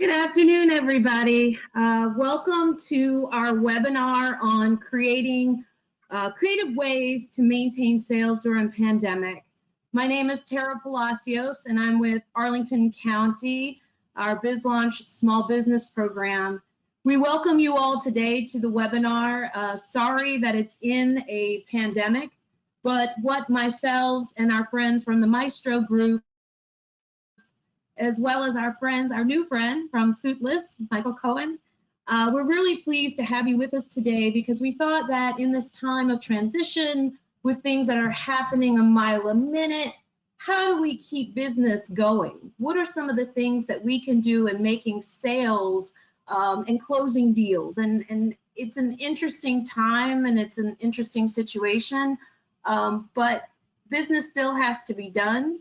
Good afternoon, everybody. Welcome to our webinar on creating creative ways to maintain sales during pandemic. My name is Tara Palacios, and I'm with Arlington County, our BizLaunch Small Business Program. We welcome you all today to the webinar. Sorry that it's in a pandemic, but what myself and our friends from the Maestro Group, as well as our new friend from Suitless, Michael Cohen. We're really pleased to have you with us today because we thought that in this time of transition with things that are happening a mile a minute, how do we keep business going? What are some of the things that we can do in making sales and closing deals? And it's an interesting time and it's an interesting situation, but business still has to be done.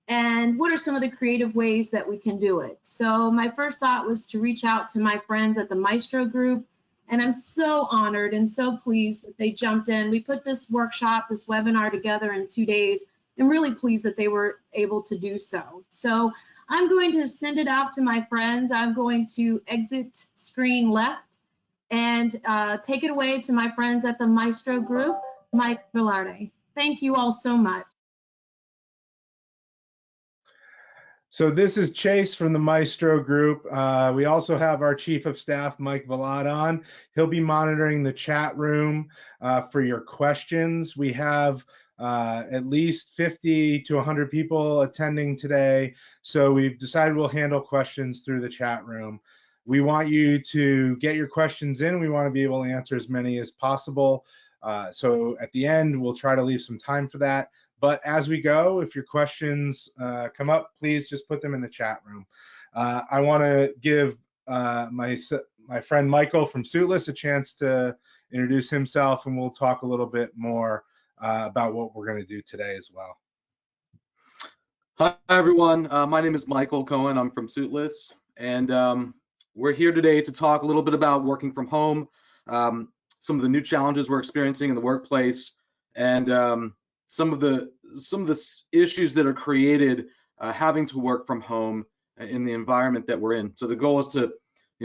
And what are some of the creative ways that we can do it? So my first thought was to reach out to my friends at the Maestro Group, and I'm so honored and so pleased that they jumped in. We put this workshop, this webinar together in 2 days, and really pleased that they were able to do so. So I'm going to send it off to my friends. I'm going to exit screen left and take it away to my friends at the Maestro Group, Mike Velarde. Thank you all so much. So this is Chase from the Maestro Group. We also have our Chief of Staff, Mike Velarde, on. He'll be monitoring the chat room for your questions. We have at least 50 to 100 people attending today, so we've decided we'll handle questions through the chat room. We want you to get your questions in. We want to be able to answer as many as possible. So at the end, we'll try to leave some time for that. But as we go, if your questions come up, please just put them in the chat room. I want to give my friend Michael from Suitless a chance to introduce himself, and we'll talk a little bit more about what we're going to do today as well. Hi, everyone. My name is Michael Cohen. I'm from Suitless, and we're here today to talk a little bit about working from home, some of the new challenges we're experiencing in the workplace, and some of the issues that are created having to work from home in the environment that we're in. So the goal is to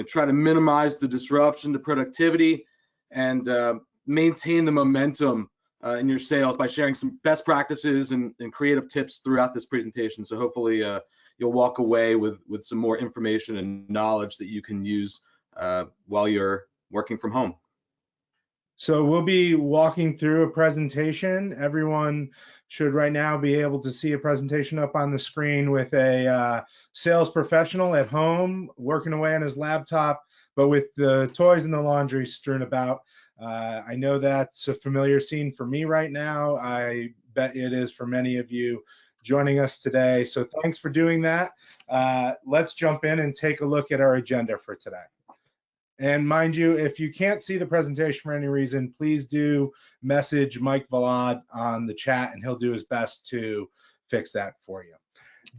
try to minimize the disruption to productivity and maintain the momentum in your sales by sharing some best practices and creative tips throughout this presentation. So hopefully you'll walk away with some more information and knowledge that you can use while you're working from home. So we'll be walking through a presentation. Everyone should right now be able to see a presentation up on the screen with a sales professional at home working away on his laptop, but with the toys and the laundry strewn about. I know that's a familiar scene for me right now. I bet it is for many of you joining us today. So thanks for doing that. Let's jump in and take a look at our agenda for today. And mind you, if you can't see the presentation for any reason, please do message Mike Velarde on the chat and he'll do his best to fix that for you.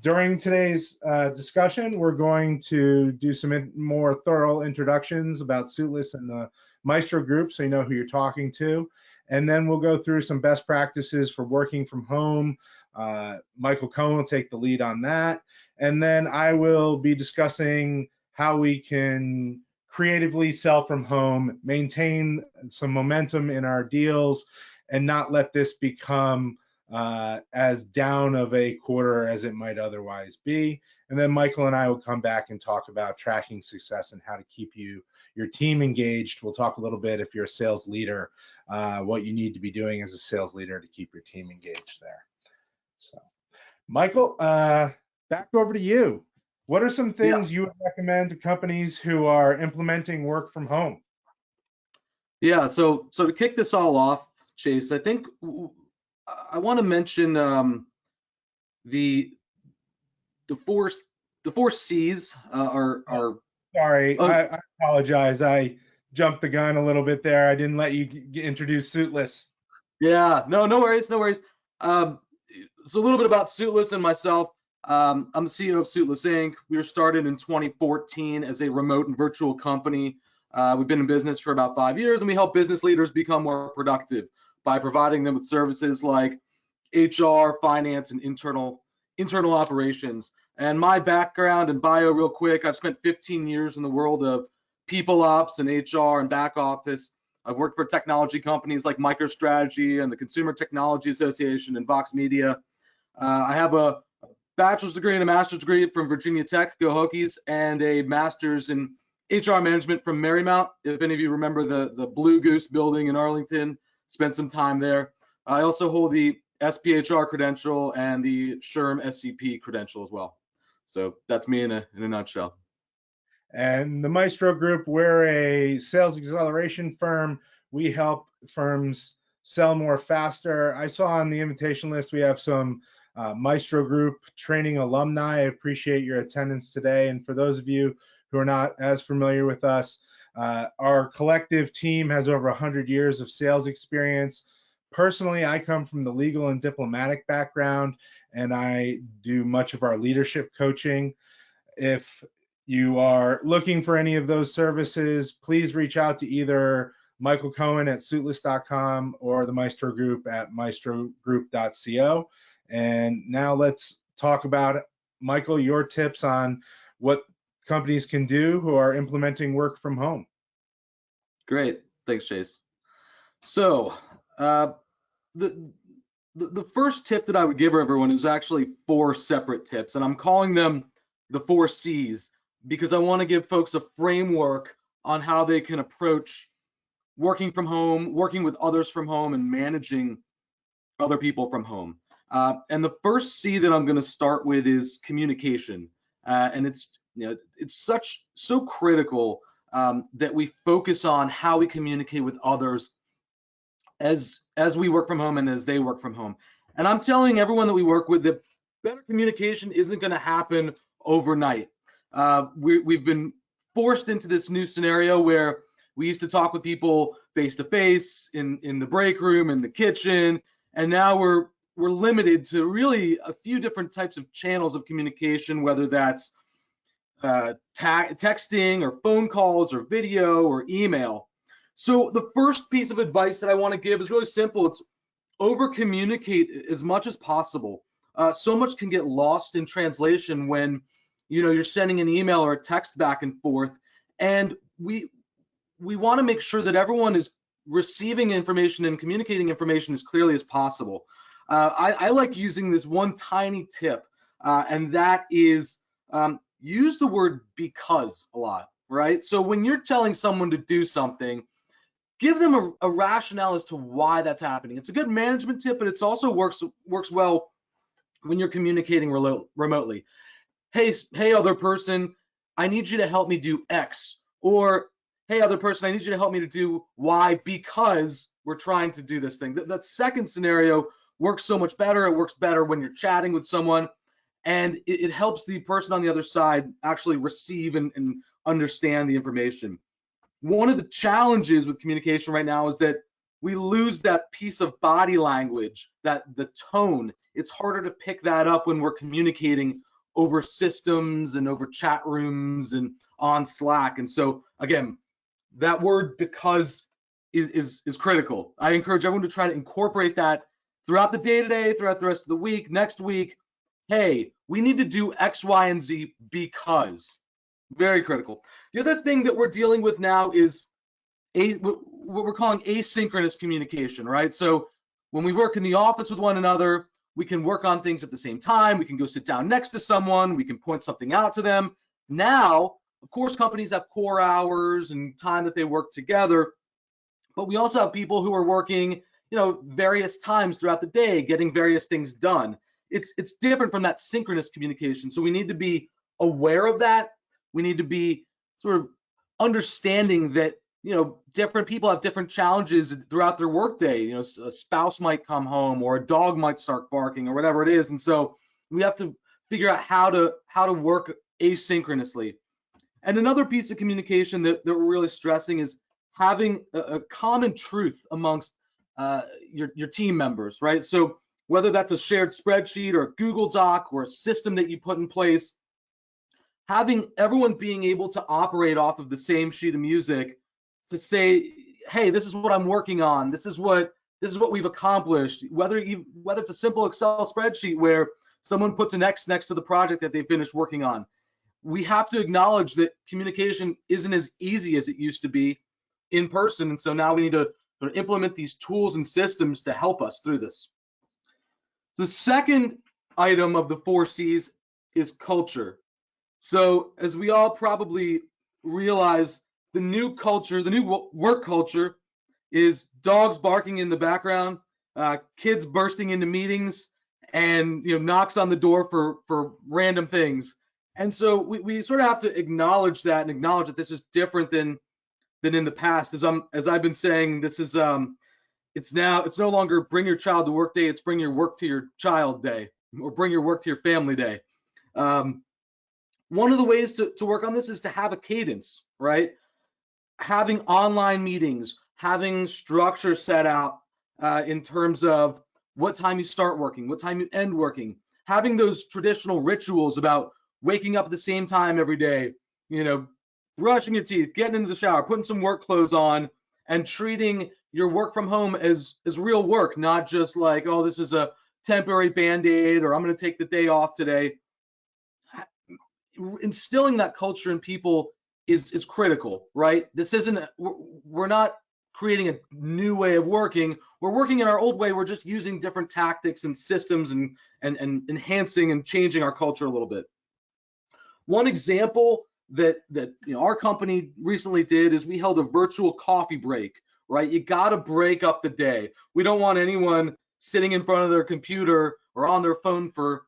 During today's discussion, we're going to do some more thorough introductions about Suitless and the Maestro Group so you know who you're talking to. And then we'll go through some best practices for working from home. Michael Cohen will take the lead on that. And then I will be discussing how we can creatively sell from home, maintain some momentum in our deals, and not let this become as down of a quarter as it might otherwise be. And then Michael and I will come back and talk about tracking success and how to keep your team engaged. We'll talk a little bit, if you're a sales leader, what you need to be doing as a sales leader to keep your team engaged there. So, Michael, back over to you. What are some things you would recommend to companies who are implementing work from home? Yeah, so to kick this all off, Chase, I think I want to mention the four C's are. Sorry, I apologize. I jumped the gun a little bit there. I didn't let you introduce Suitless. Yeah, no worries, no worries. So a little bit about Suitless and myself. I'm the CEO of Suitless Inc. We were started in 2014 as a remote and virtual company. We've been in business for about 5 years, and we help business leaders become more productive by providing them with services like HR, finance, and internal operations. And my background and bio real quick, I've spent 15 years in the world of people ops and HR and back office. I've worked for technology companies like MicroStrategy and the Consumer Technology Association and Vox Media. I have a bachelor's degree and a master's degree from Virginia Tech, go Hokies, and a master's in HR management from Marymount. If any of you remember the Blue Goose building in Arlington, spent some time there. I also hold the SPHR credential and the SHRM SCP credential as well. So that's me in a nutshell. And the Maestro Group, we're a sales acceleration firm. We help firms sell more faster. I saw on the invitation list we have some Maestro Group training alumni. I appreciate your attendance today. And for those of you who are not as familiar with us, our collective team has over 100 years of sales experience. Personally, I come from the legal and diplomatic background, and I do much of our leadership coaching. If you are looking for any of those services, please reach out to either Michael Cohen at suitless.com or the Maestro Group at maestrogroup.co. And now let's talk about, Michael, your tips on what companies can do who are implementing work from home. Great, thanks, Chase. So the first tip that I would give everyone is actually 4 separate tips, and I'm calling them the 4 C's because I want to give folks a framework on how they can approach working from home, working with others from home, and managing other people from home. And the first C that I'm going to start with is communication, and it's so critical that we focus on how we communicate with others as we work from home and as they work from home. And I'm telling everyone that we work with that better communication isn't going to happen overnight. We've been forced into this new scenario where we used to talk with people face to face in the break room, in the kitchen, and now we're limited to really a few different types of channels of communication, whether that's texting or phone calls or video or email. So the first piece of advice that I want to give is really simple. It's over communicate as much as possible. So much can get lost in translation when you're sending an email or a text back and forth, and we want to make sure that everyone is receiving information and communicating information as clearly as possible. I like using this one tiny tip, and that is use the word because a lot, right? So when you're telling someone to do something, give them a rationale as to why that's happening. It's a good management tip, but it also works well when you're communicating remotely. Hey, other person, I need you to help me do X. Or, hey, other person, I need you to help me to do Y because we're trying to do this thing. That second scenario works so much better. It works better when you're chatting with someone, and it helps the person on the other side actually receive and understand the information. One of the challenges with communication right now is that we lose that piece of body language, the tone. It's harder to pick that up when we're communicating over systems and over chat rooms and on Slack. And so again, that word because is critical. I encourage everyone to try to incorporate that throughout the day today, throughout the rest of the week, next week. Hey, we need to do X, Y, and Z because. Very critical. The other thing that we're dealing with now is what we're calling asynchronous communication, right? So when we work in the office with one another, we can work on things at the same time. We can go sit down next to someone. We can point something out to them. Now, of course, companies have core hours and time that they work together, but we also have people who are working, various times throughout the day, getting various things done. It's different from that synchronous communication. So we need to be aware of that. We need to be sort of understanding that, different people have different challenges throughout their workday. A spouse might come home or a dog might start barking or whatever it is. And so we have to figure out how to work asynchronously. And another piece of communication that we're really stressing is having a common truth amongst your team members, right? So whether that's a shared spreadsheet or a Google Doc or a system that you put in place, having everyone being able to operate off of the same sheet of music to say, hey, this is what I'm working on. This is what we've accomplished. Whether it's a simple Excel spreadsheet where someone puts an X next to the project that they finished working on. We have to acknowledge that communication isn't as easy as it used to be in person. And so now we need to implement these tools and systems to help us through this. The second item of the 4 C's is culture. So as we all probably realize, the new culture, the new work culture is dogs barking in the background, kids bursting into meetings, and knocks on the door for random things. And so we sort of have to acknowledge that and acknowledge that this is different than in the past. As I've been saying, this is it's no longer bring your child to work day, it's bring your work to your child day, or bring your work to your family day. One of the ways to work on this is to have a cadence, right? Having online meetings, having structure set out in terms of what time you start working, what time you end working, having those traditional rituals about waking up at the same time every day, brushing your teeth, getting into the shower, putting some work clothes on, and treating your work from home as real work, not just like, oh, this is a temporary Band-Aid, or I'm going to take the day off today. Instilling that culture in people is critical, right? This isn't, we're not creating a new way of working. We're working in our old way. We're just using different tactics and systems and enhancing and changing our culture a little bit. One example that our company recently did is we held a virtual coffee break, right? You got to break up the day. We don't want anyone sitting in front of their computer or on their phone for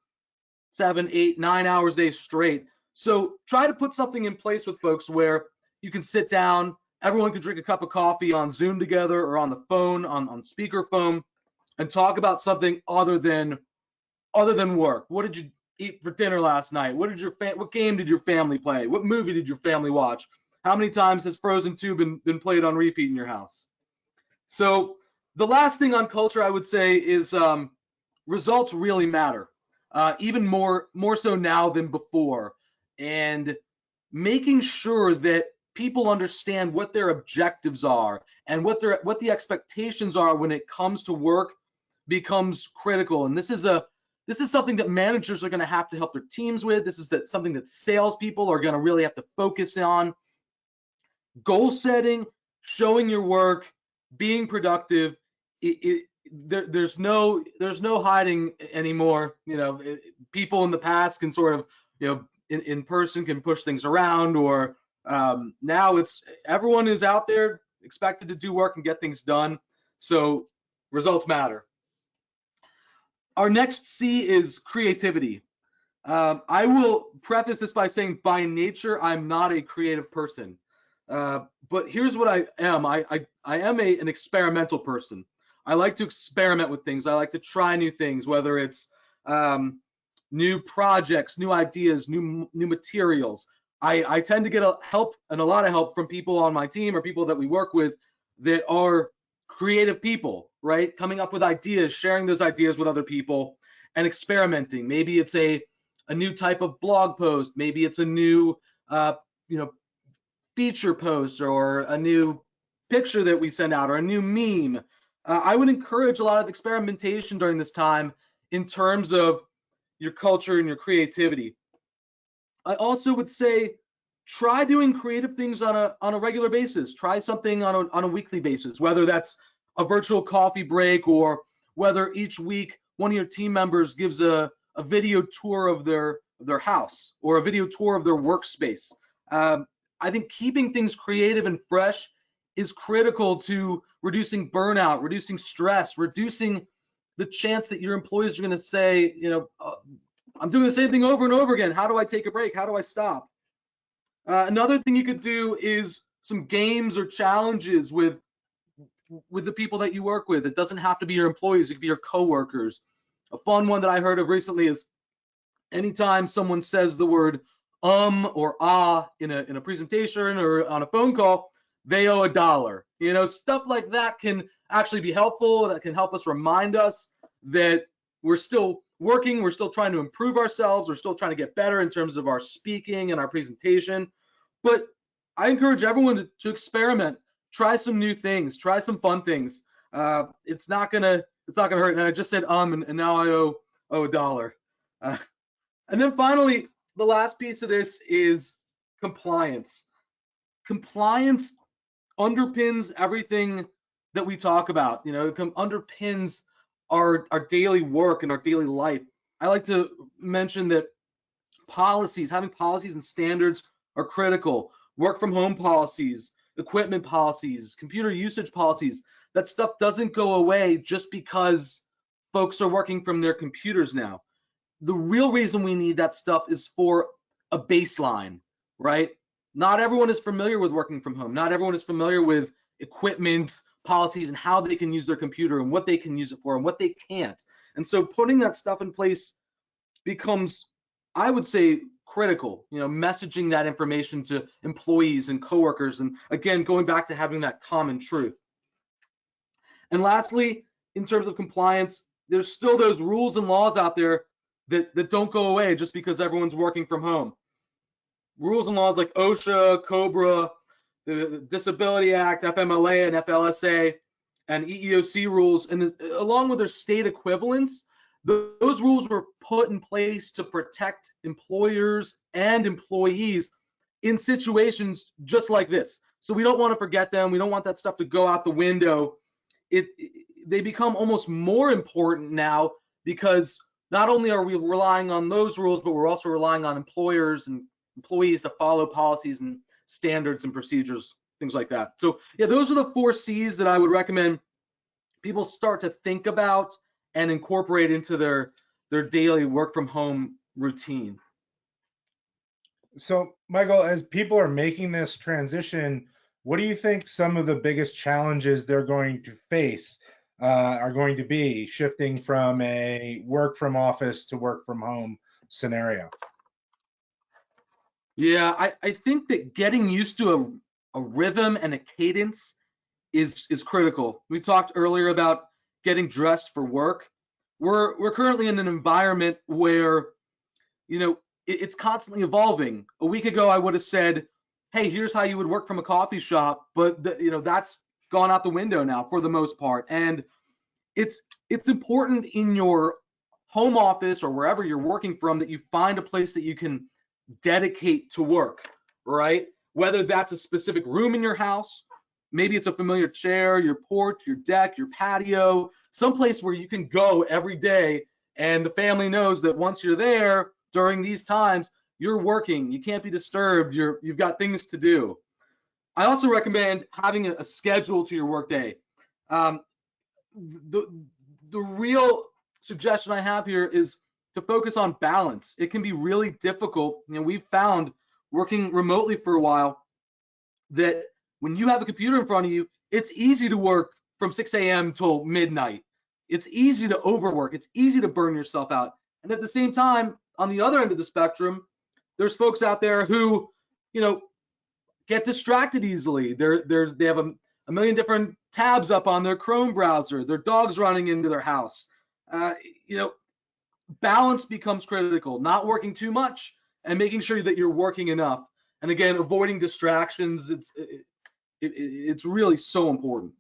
7, 8, 9 hours a day straight. So try to put something in place with folks where you can sit down, everyone can drink a cup of coffee on Zoom together or on the phone, on speakerphone, and talk about something other than work. What did you eat for dinner last night? What game did your family play? What movie did your family watch? How many times has Frozen 2 been played on repeat in your house? So the last thing on culture I would say is results really matter, even more so now than before. And making sure that people understand what their objectives are and what the expectations are when it comes to work becomes critical. And this is something that managers are going to have to help their teams with. This is something that salespeople are going to really have to focus on. Goal setting, showing your work, being productive. There's no hiding anymore. People in the past can sort of in person can push things around, or now it's everyone is out there expected to do work and get things done. So results matter. Our next C is creativity. I will preface this by saying, by nature, I'm not a creative person. But here's what I am. I am an experimental person. I like to experiment with things. I like to try new things, whether it's new projects, new ideas, new materials. I tend to get a lot of help from people on my team or people that we work with that are creative people, right? Coming up with ideas, sharing those ideas with other people, and experimenting. Maybe it's a new type of blog post. Maybe it's a new feature post, or a new picture that we send out, or a new meme. I would encourage a lot of experimentation during this time in terms of your culture and your creativity. I also would say try doing creative things on a regular basis. Try something on a weekly basis, whether that's a virtual coffee break, or whether each week one of your team members gives a video tour of their house, or a video tour of their workspace. I think keeping things creative and fresh is critical to reducing burnout, reducing stress, reducing the chance that your employees are going to say, I'm doing the same thing over and over again. How do I take a break? How do I stop? Another thing you could do is some games or challenges with the people that you work with. It doesn't have to be your employees. It could be your coworkers. A fun one that I heard of recently is anytime someone says the word or in a presentation or on a phone call, they owe $1. Stuff like that can actually be helpful. That can help us remind us that we're still working, we're still trying to improve ourselves, we're still trying to get better in terms of our speaking and our presentation. But I encourage everyone to experiment, try some new things, try some fun things. It's not gonna hurt. And I just said and now I owe $1. And then finally, the last piece of this is compliance. Compliance underpins everything that we talk about. You know, it underpins our daily work and our daily life. I like to mention that having policies and standards are critical. Work from home policies, equipment policies, computer usage policies, that stuff doesn't go away just because folks are working from their computers now. The real reason we need that stuff is for a baseline, right? Not everyone is familiar with working from home. Not everyone is familiar with equipment policies and how they can use their computer and what they can use it for and what they can't. And so putting that stuff in place becomes, I would say, critical, you know, messaging that information to employees and coworkers, and again, going back to having that common truth. And lastly, in terms of compliance, there's still those rules and laws out there that don't go away just because everyone's working from home. Rules and laws like OSHA, COBRA, the Disability Act, FMLA and FLSA, and EEOC rules, and along with their state equivalents, those rules were put in place to protect employers and employees in situations just like this. So we don't want to forget them. We don't want that stuff to go out the window. They become almost more important now because not only are we relying on those rules, but we're also relying on employers and employees to follow policies and standards and procedures, things like that. So yeah, those are the 4 C's that I would recommend people start to think about and incorporate into their daily work from home routine. So, Michael, as people are making this transition, what do you think some of the biggest challenges they're going to face are going to be shifting from a work from office to work from home scenario? Yeah, I think that getting used to a rhythm and a cadence is critical. We talked earlier about getting dressed for work. We're currently in an environment where, you know, it's constantly evolving. A week ago, I would have said, hey, here's how you would work from a coffee shop, but you know, that's gone out the window now for the most part. And it's important in your home office or wherever you're working from that you find a place that you can dedicate to work, right? Whether that's a specific room in your house, maybe it's a familiar chair, your porch, your deck, your patio, someplace where you can go every day and the family knows that once you're there during these times, you're working, you can't be disturbed, you've got things to do. I also recommend having a schedule to your workday. The real suggestion I have here is to focus on balance. It can be really difficult. You know, we've found working remotely for a while that when you have a computer in front of you, it's easy to work from 6 a.m. till midnight. It's easy to overwork. It's easy to burn yourself out. And at the same time, on the other end of the spectrum, there's folks out there who, you know, get distracted easily. They have a million different tabs up on their Chrome browser. Their dog's running into their house. You know, balance becomes critical. Not working too much and making sure that you're working enough. And again, avoiding distractions. It's really so important.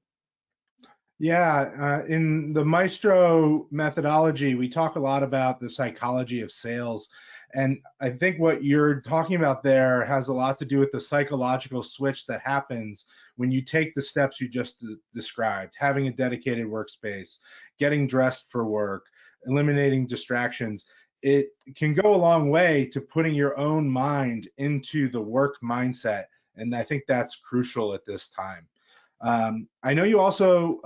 Yeah, in the Maestro methodology, we talk a lot about the psychology of sales. And I think what you're talking about there has a lot to do with the psychological switch that happens when you take the steps you just described, having a dedicated workspace, getting dressed for work, eliminating distractions. It can go a long way to putting your own mind into the work mindset. And I think that's crucial at this time. I know you also,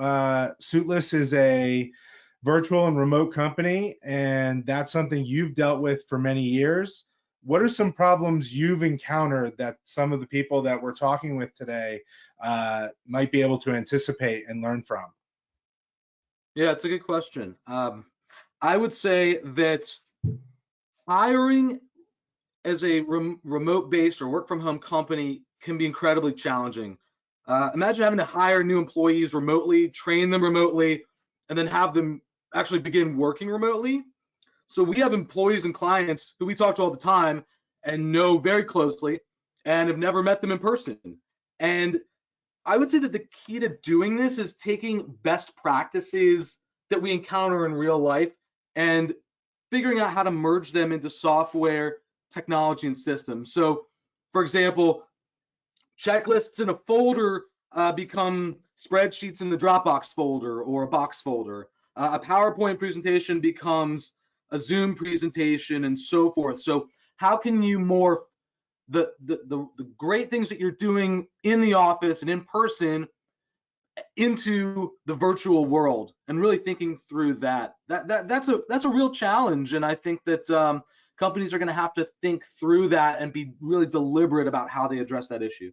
Suitless is a virtual and remote company, and that's something you've dealt with for many years. What are some problems you've encountered that some of the people that we're talking with today might be able to anticipate and learn from? Yeah, it's a good question. I would say that hiring as a remote-based or work-from-home company can be incredibly challenging. Imagine having to hire new employees remotely, train them remotely, and then have them actually begin working remotely. So we have employees and clients who we talk to all the time and know very closely and have never met them in person. And I would say that the key to doing this is taking best practices that we encounter in real life and figuring out how to merge them into software, technology, and systems. So, for example, checklists in a folder become spreadsheets in the Dropbox folder or a Box folder. A PowerPoint presentation becomes a Zoom presentation, and so forth. So how can you morph the great things that you're doing in the office and in person into the virtual world, and really thinking through that's a real challenge. And I think that companies are going to have to think through that and be really deliberate about how they address that issue.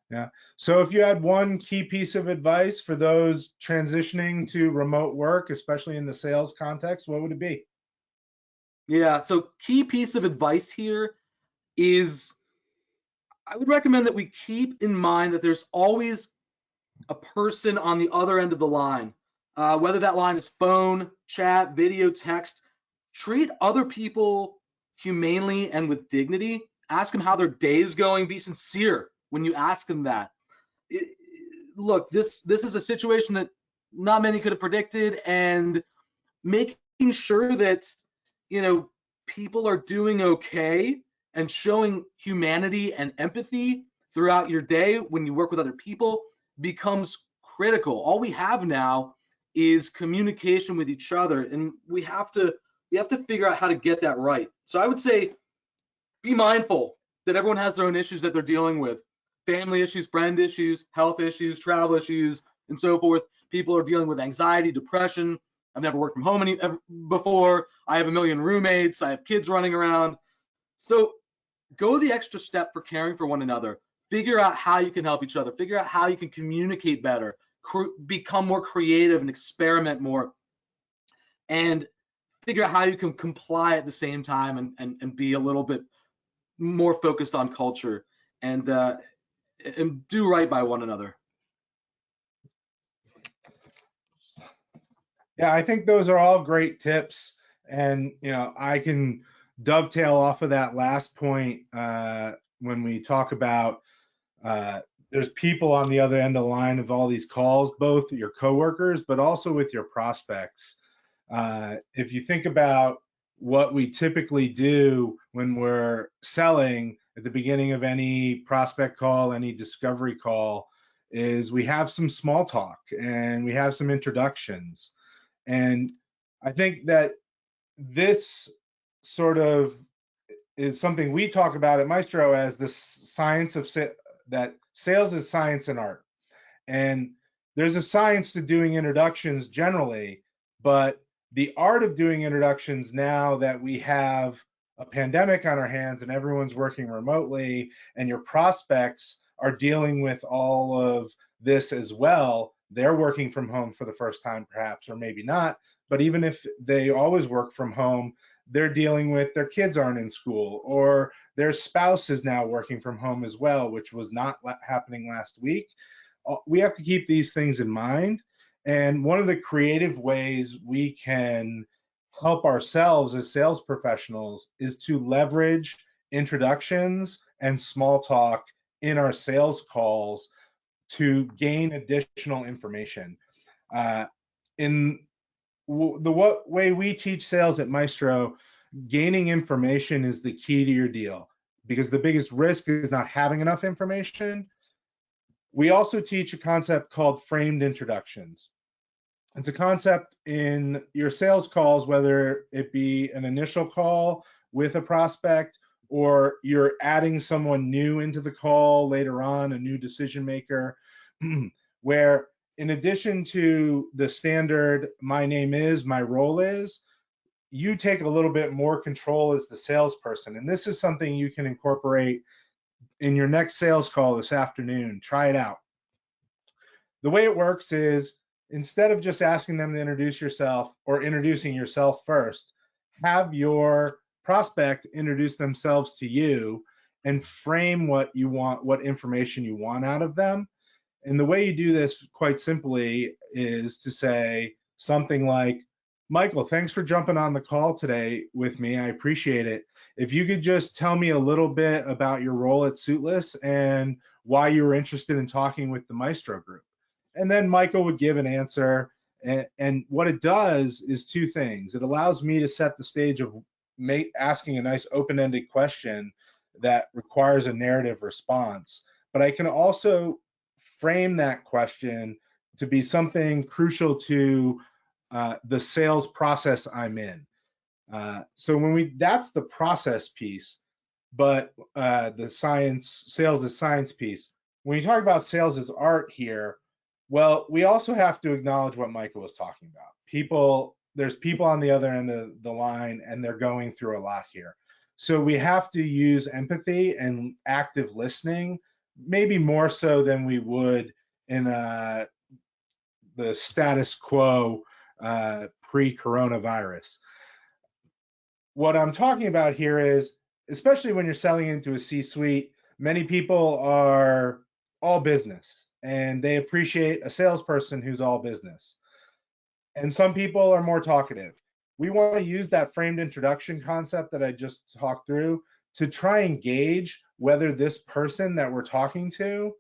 Yeah. So if you had one key piece of advice for those transitioning to remote work, especially in the sales context, what would it be? Yeah, so key piece of advice here is I would recommend that we keep in mind that there's always a person on the other end of the line, whether that line is phone, chat, video, text. Treat other people humanely and with dignity. Ask them how their day is going. Be sincere when you ask them that. Look, this is a situation that not many could have predicted, and making sure that people are doing okay and showing humanity and empathy throughout your day when you work with other people becomes critical. All we have now is communication with each other, and we have to figure out how to get that right. So I would say be mindful that everyone has their own issues that they're dealing with. Family issues, friend issues, health issues, travel issues, and so forth. People are dealing with anxiety, depression. I've never worked from home before. I have a million roommates. I have kids running around. So go the extra step for caring for one another. Figure out how you can help each other. Figure out how you can communicate better. Become more creative and experiment more. And figure out how you can comply at the same time and be a little bit more focused on culture and do right by one another. Yeah, I think those are all great tips. And, I can dovetail off of that last point when we talk about there's people on the other end of the line of all these calls, both your coworkers, but also with your prospects. If you think about what we typically do when we're selling at the beginning of any prospect call, any discovery call, is we have some small talk and we have some introductions. And I think that this sort of is something we talk about at Maestro as the science of that sales is science and art. And there's a science to doing introductions generally, but the art of doing introductions now that we have a pandemic on our hands and everyone's working remotely and your prospects are dealing with all of this as well, they're working from home for the first time perhaps, or maybe not, but even if they always work from home, they're dealing with their kids aren't in school, or their spouse is now working from home as well, which was not happening last week. We have to keep these things in mind. And one of the creative ways we can help ourselves as sales professionals is to leverage introductions and small talk in our sales calls to gain additional information. In the way we teach sales at Maestro, gaining information is the key to your deal, because the biggest risk is not having enough information. We also teach a concept called framed introductions. It's a concept in your sales calls, whether it be an initial call with a prospect or you're adding someone new into the call later on, a new decision maker, where in addition to the standard, my name is, my role is, you take a little bit more control as the salesperson. And this is something you can incorporate in your next sales call this afternoon. Try it out. The way it works is, instead of just asking them to introduce yourself or introducing yourself first, have your prospect introduce themselves to you and frame what you want, what information you want out of them. And the way you do this quite simply is to say something like, Michael, thanks for jumping on the call today with me. I appreciate it. If you could just tell me a little bit about your role at Suitless and why you were interested in talking with the Maestro group. And then Michael would give an answer, And what it does is two things. It allows me to set the stage of asking a nice open-ended question that requires a narrative response, but I can also frame that question to be something crucial to the sales process I'm in. So that's the process piece, but the sales is science piece. When you talk about sales as art here, well, we also have to acknowledge what Michael was talking about. There's people on the other end of the line, and they're going through a lot here. So we have to use empathy and active listening, maybe more so than we would in the status quo pre-coronavirus. What I'm talking about here is, especially when you're selling into a C-suite, many people are all business and they appreciate a salesperson who's all business. And some people are more talkative. We want to use that framed introduction concept that I just talked through to try and gauge whether this person that we're talking to,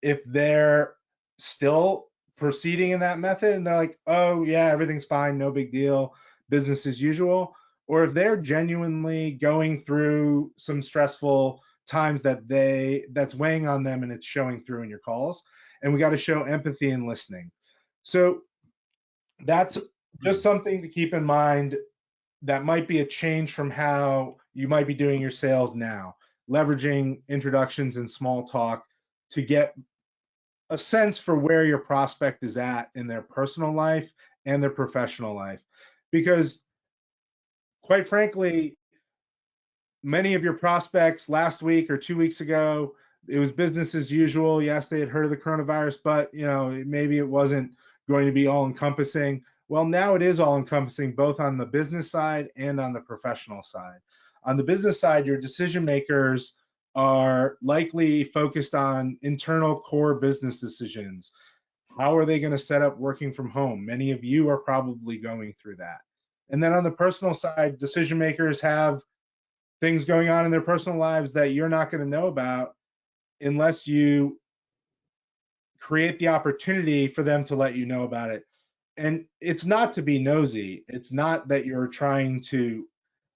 if they're still proceeding in that method and they're like, oh yeah, everything's fine, no big deal, business as usual, or if they're genuinely going through some stressful times that's weighing on them and it's showing through in your calls. And we got to show empathy and listening. So that's just something to keep in mind. That might be a change from how you might be doing your sales now, leveraging introductions and small talk to get a sense for where your prospect is at in their personal life and their professional life. Because quite frankly, many of your prospects last week or 2 weeks ago, it was business as usual. Yes, they had heard of the coronavirus, but maybe it wasn't going to be all encompassing. Well, now it is all encompassing, both on the business side and on the professional side. On the business side, your decision makers are likely focused on internal core business decisions. How are they going to set up working from home? Many of you are probably going through that. And then on the personal side, decision makers have things going on in their personal lives that you're not going to know about unless you create the opportunity for them to let you know about it. And it's not to be nosy. It's not that you're trying to,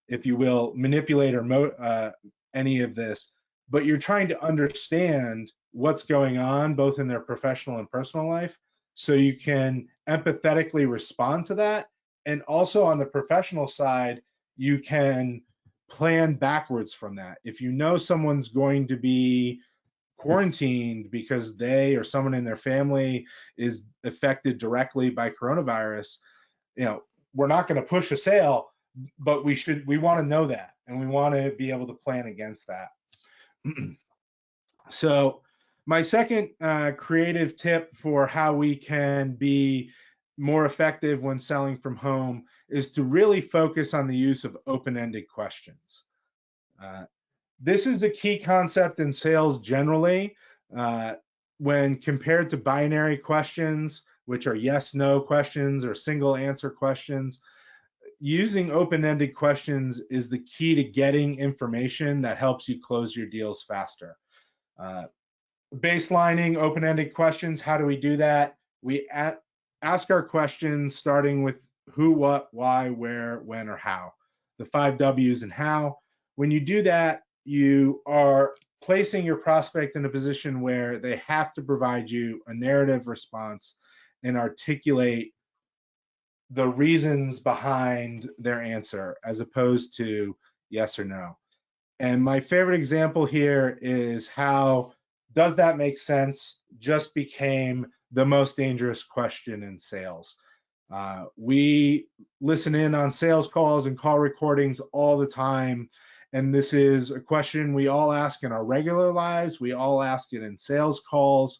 if you will, manipulate or any of this, but you're trying to understand what's going on both in their professional and personal life so you can empathetically respond to that. And also on the professional side, you can plan backwards from that. If you know someone's going to be quarantined because they or someone in their family is affected directly by coronavirus, we're not going to push a sale, but we want to know that, and we want to be able to plan against that. So my second creative tip for how we can be more effective when selling from home is to really focus on the use of open-ended questions. This is a key concept in sales generally. When compared to binary questions, which are yes/no questions or single answer questions, using open-ended questions is the key to getting information that helps you close your deals faster. Baselining open-ended questions, how do we do that? We ask our questions starting with who, what, why, where, when, or how. The 5 W's and how. When you do that, you are placing your prospect in a position where they have to provide you a narrative response and articulate the reasons behind their answer as opposed to yes or no. And my favorite example here is how does that make sense just became the most dangerous question in sales. We listen in on sales calls and call recordings all the time. And this is a question we all ask in our regular lives. We all ask it in sales calls.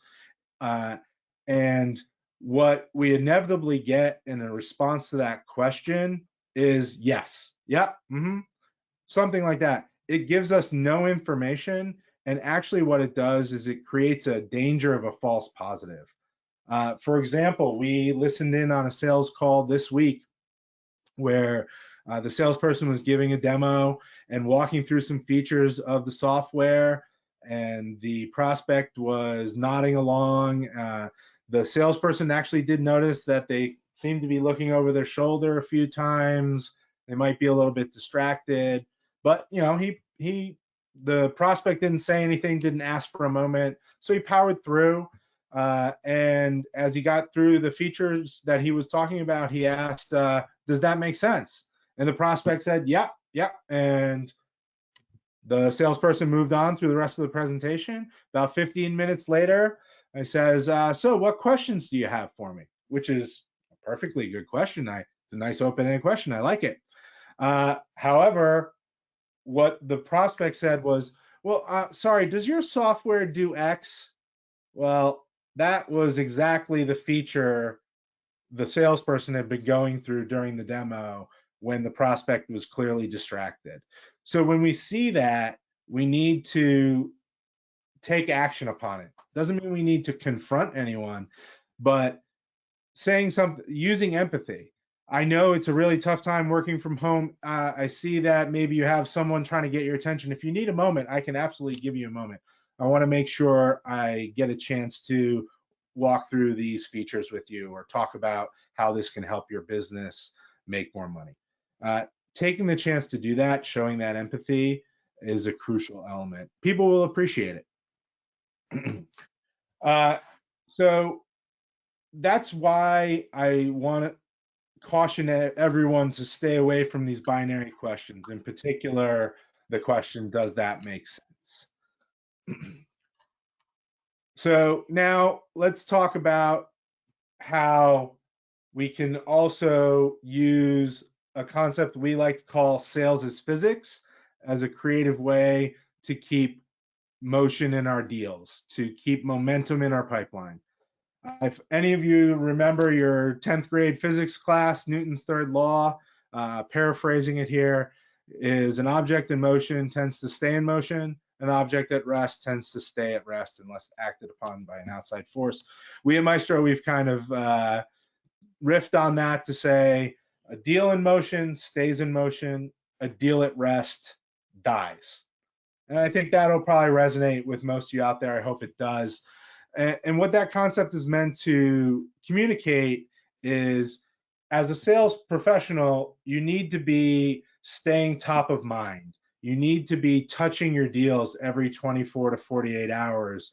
And what we inevitably get in a response to that question is yes, yep, something like that. It gives us no information. And actually what it does is it creates a danger of a false positive. For example, we listened in on a sales call this week where the salesperson was giving a demo and walking through some features of the software, and the prospect was nodding along. The salesperson actually did notice that they seem to be looking over their shoulder a few times. They might be a little bit distracted, but you know, the prospect didn't say anything, didn't ask for a moment, so he powered through. And as he got through the features that he was talking about, he asked, "Does that make sense?" And the prospect said, "Yep, yep." And the salesperson moved on through the rest of the presentation. About 15 minutes later, I says, "So what questions do you have for me?" Which is a perfectly good question. It's a nice open-ended question. I like it. However, what the prospect said was, "Well, sorry, does your software do X?" Well, that was exactly the feature the salesperson had been going through during the demo when the prospect was clearly distracted. So when we see that, we need to take action upon it. Doesn't mean we need to confront anyone, but saying something, using empathy. I know it's a really tough time working from home. I see that maybe you have someone trying to get your attention. If you need a moment, I can absolutely give you a moment. I want to make sure I get a chance to walk through these features with you or talk about how this can help your business make more money. Taking the chance to do that, showing that empathy is a crucial element. People will appreciate it. So that's why I want to caution everyone to stay away from these binary questions. In particular, the question, does that make sense? So now let's talk about how we can also use a concept we like to call sales as physics as a creative way to keep motion in our deals, to keep momentum in our pipeline. If any of you remember your 10th grade physics class, Newton's third law, paraphrasing it here, is an object in motion tends to stay in motion. An object at rest tends to stay at rest unless acted upon by an outside force. We at Maestro, we've kind of riffed on that to say a deal in motion stays in motion, a deal at rest dies. And I think that'll probably resonate with most of you out there. I hope it does. And what that concept is meant to communicate is, as a sales professional, you need to be staying top of mind. You need to be touching your deals every 24 to 48 hours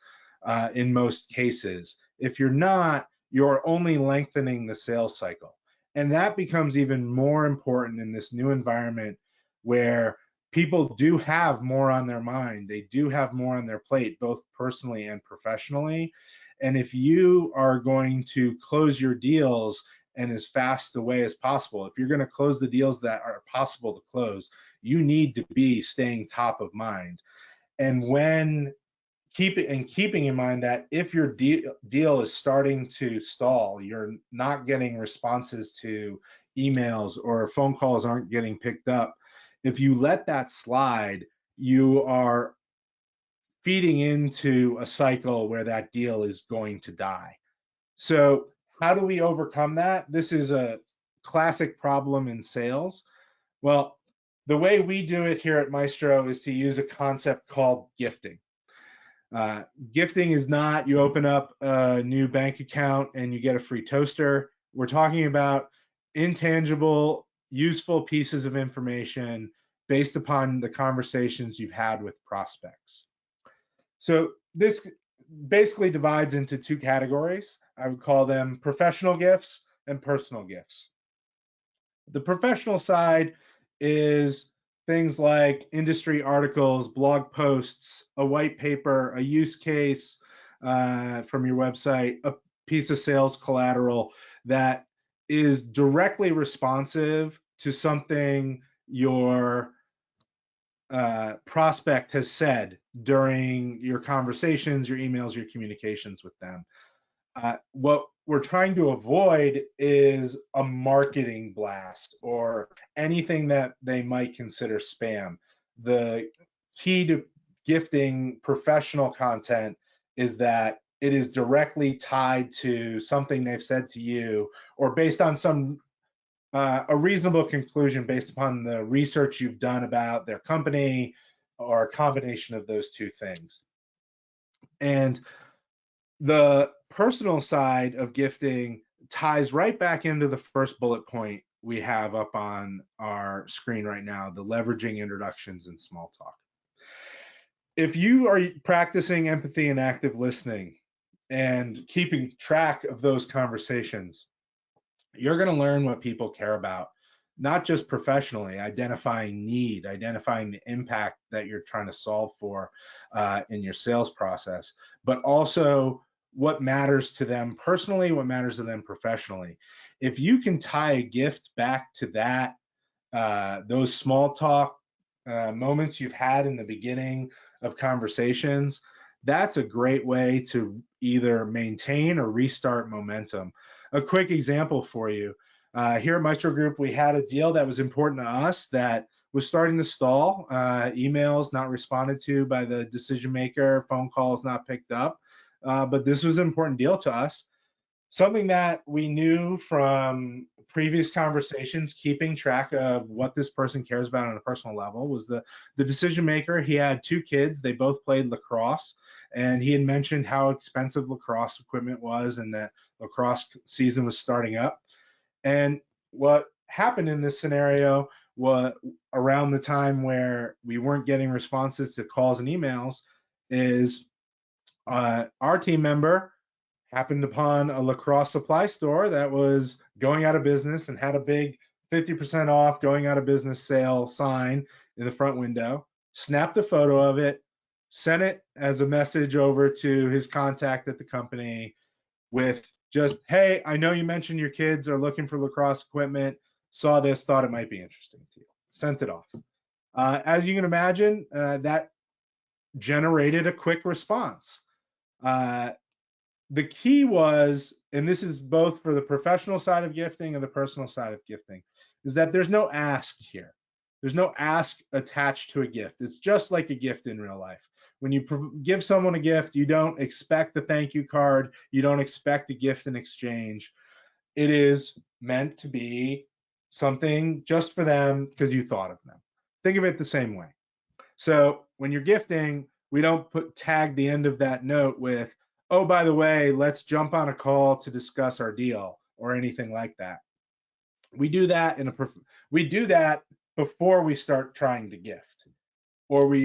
in most cases. If you're not, you're only lengthening the sales cycle. And that becomes even more important in this new environment where people do have more on their mind. They do have more on their plate, both personally and professionally. And if you are going to close your deals in as fast a way as possible, if you're going to close the deals that are possible to close, you need to be staying top of mind. And when keeping in mind that if your deal is starting to stall, you're not getting responses to emails or phone calls aren't getting picked up, if you let that slide, you are feeding into a cycle where that deal is going to die. So how do we overcome that? This is a classic problem in sales. Well, the way we do it here at Maestro is to use a concept called gifting. Gifting is not you open up a new bank account and you get a free toaster. We're talking about intangible, useful pieces of information based upon the conversations you've had with prospects. So this basically divides into two categories. I would call them professional gifts and personal gifts. The professional side is things like industry articles, blog posts, a white paper, a use case from your website, a piece of sales collateral that is directly responsive to something your prospect has said during your conversations, your emails, your communications with them. What we're trying to avoid is a marketing blast or anything that they might consider spam. The key to gifting professional content is that it is directly tied to something they've said to you or based on some a reasonable conclusion based upon the research you've done about their company or a combination of those two things. And the personal side of gifting, ties right back into the first bullet point we have up on our screen right now, the leveraging introductions and small talk. If you are practicing empathy and active listening and keeping track of those conversations, you're going to learn what people care about, not just professionally, identifying need, identifying the impact that you're trying to solve for in your sales process, but also what matters to them personally, what matters to them professionally. If you can tie a gift back to that, those small talk moments you've had in the beginning of conversations, that's a great way to either maintain or restart momentum. A quick example for you. Here at Maestro Group, we had a deal that was important to us that was starting to stall. Emails not responded to by the decision maker, phone calls not picked up. But this was an important deal to us. Something that we knew from previous conversations, keeping track of what this person cares about on a personal level, was the decision maker. He had 2 kids. They both played lacrosse, and he had mentioned how expensive lacrosse equipment was and that lacrosse season was starting up. And what happened in this scenario was, around the time where we weren't getting responses to calls and emails, is our team member happened upon a lacrosse supply store that was going out of business and had a big 50% off going out of business sale sign in the front window, snapped a photo of it, sent it as a message over to his contact at the company with just, hey, I know you mentioned your kids are looking for lacrosse equipment, saw this, thought it might be interesting to you, sent it off. As you can imagine, that generated a quick response. The key was, and this is both for the professional side of gifting and the personal side of gifting, is that there's no ask here. There's no ask attached to a gift. It's just like a gift in real life. When you give someone a gift, you don't expect a thank you card. You don't expect a gift in exchange. It is meant to be something just for them because you thought of them. Think of it the same way. So when you're gifting, we don't tag the end of that note with, oh, by the way, let's jump on a call to discuss our deal or anything like that. We do that before we start trying to gift, or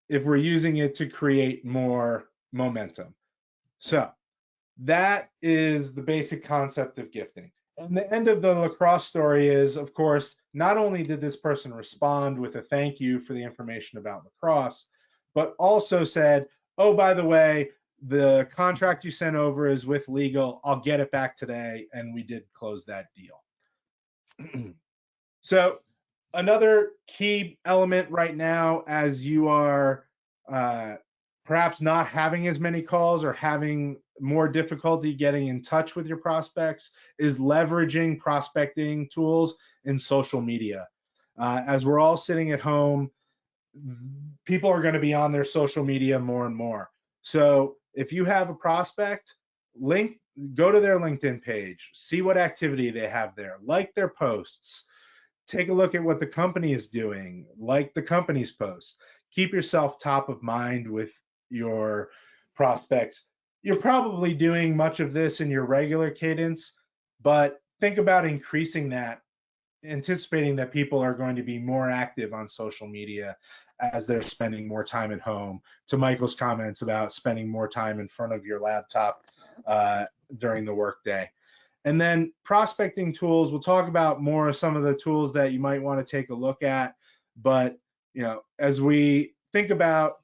if we're using it to create more momentum. So that is the basic concept of gifting. And the end of the lacrosse story is, of course, not only did this person respond with a thank you for the information about lacrosse, but also said, oh, by the way, the contract you sent over is with legal. I'll get it back today. And we did close that deal. So another key element right now, as you are perhaps not having as many calls or having more difficulty getting in touch with your prospects, is leveraging prospecting tools in social media. As we're all sitting at home, people are going to be on their social media more and more. So if you have a prospect, go to their LinkedIn page, see what activity they have there, like their posts, take a look at what the company is doing, like the company's posts. Keep yourself top of mind with your prospects. You're probably doing much of this in your regular cadence, but think about increasing that, anticipating that people are going to be more active on social media as they're spending more time at home. To Michael's comments about spending more time in front of your laptop during the workday. And then prospecting tools, we'll talk about more of some of the tools that you might want to take a look at. But as we think about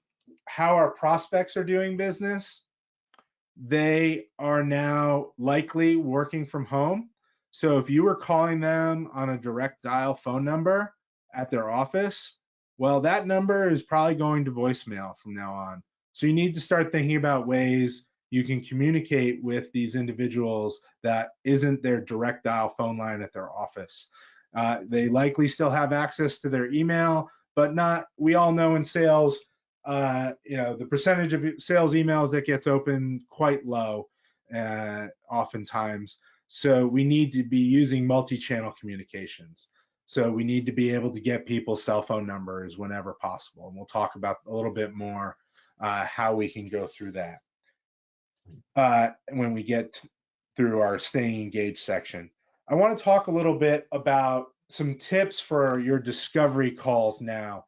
how our prospects are doing business, they are now likely working from home. So if you were calling them on a direct dial phone number at their office, well, that number is probably going to voicemail from now on. So you need to start thinking about ways you can communicate with these individuals that isn't their direct dial phone line at their office. They likely still have access to their email, but not, we all know in sales, the percentage of sales emails that gets opened quite low oftentimes. So we need to be using multi-channel communications. So we need to be able to get people's cell phone numbers whenever possible. And we'll talk about a little bit more how we can go through that when we get through our staying engaged section. I want to talk a little bit about some tips for your discovery calls now.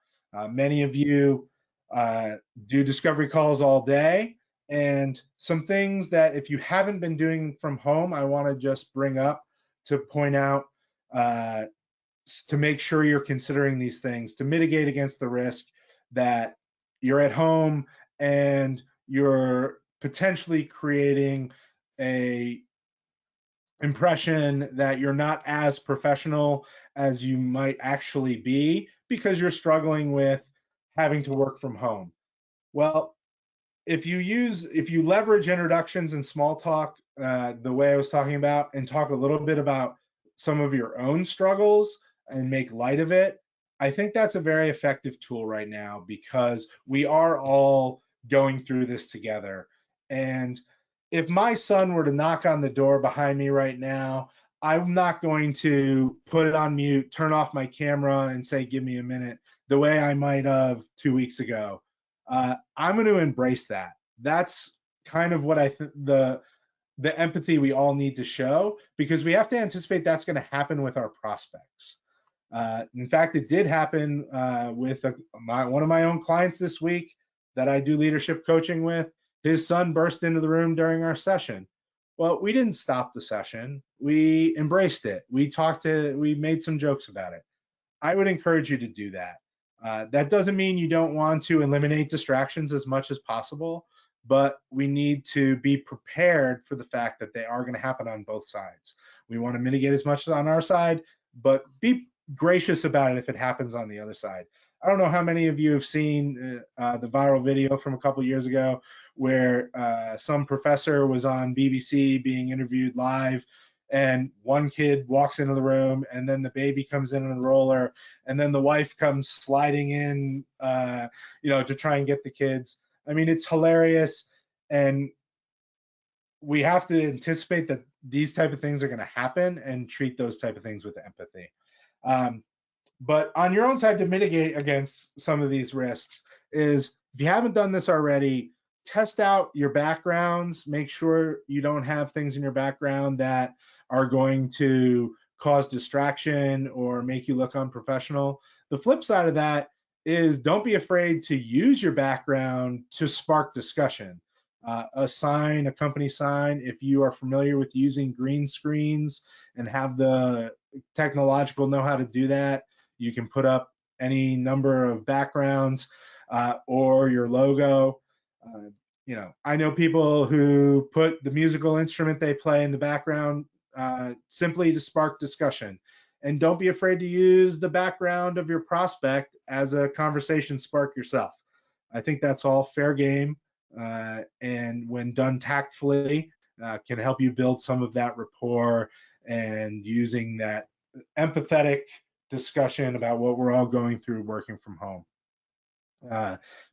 Many of you do discovery calls all day, and some things that if you haven't been doing from home, I want to just bring up to point out to make sure you're considering these things to mitigate against the risk that you're at home and you're potentially creating a impression that you're not as professional as you might actually be because you're struggling with having to work from home. Well, if you leverage introductions and small talk the way I was talking about, and talk a little bit about some of your own struggles and make light of it, I think that's a very effective tool right now because we are all going through this together. And if my son were to knock on the door behind me right now, I'm not going to put it on mute, turn off my camera, and say, give me a minute, the way I might have 2 weeks ago. I'm going to embrace that. That's kind of what I think the empathy we all need to show, because we have to anticipate that's going to happen with our prospects. In fact, it did happen with one of my own clients this week that I do leadership coaching with. His son burst into the room during our session. Well, we didn't stop the session. We embraced it. We made some jokes about it. I would encourage you to do that. That doesn't mean you don't want to eliminate distractions as much as possible, but we need to be prepared for the fact that they are going to happen on both sides. We want to mitigate as much on our side, but be gracious about it if it happens on the other side. I don't know how many of you have seen the viral video from a couple years ago where some professor was on BBC being interviewed live, and one kid walks into the room, and then the baby comes in a roller, and then the wife comes sliding in, to try and get the kids. I mean, it's hilarious, and we have to anticipate that these type of things are going to happen and treat those type of things with empathy. But on your own side, to mitigate against some of these risks is, if you haven't done this already, test out your backgrounds. Make sure you don't have things in your background that are going to cause distraction or make you look unprofessional. The flip side of that is, don't be afraid to use your background to spark discussion. A sign, a company sign, if you are familiar with using green screens and have the technological know-how to do that, you can put up any number of backgrounds or your logo. I know people who put the musical instrument they play in the background simply to spark discussion. And don't be afraid to use the background of your prospect as a conversation spark yourself. I think that's all fair game, and when done tactfully, can help you build some of that rapport and using that empathetic discussion about what we're all going through working from home.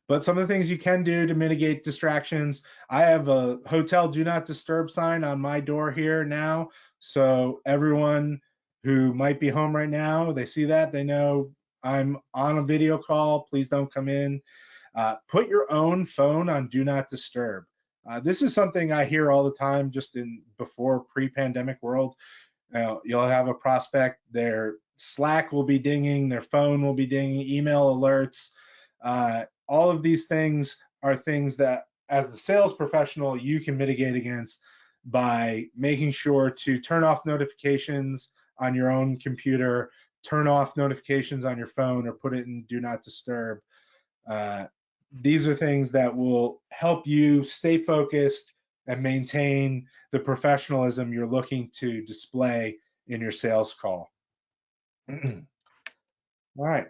But some of the things you can do to mitigate distractions, I have a hotel do not disturb sign on my door here now. So everyone who might be home right now, they see that, they know I'm on a video call, please don't come in. Put your own phone on do not disturb. This is something I hear all the time just before pre-pandemic world. You'll have a prospect, their Slack will be dinging, their phone will be dinging, email alerts. All of these things are things that, as the sales professional, you can mitigate against by making sure to turn off notifications on your own computer, turn off notifications on your phone, or put it in do not disturb. These are things that will help you stay focused and maintain the professionalism you're looking to display in your sales call. All right.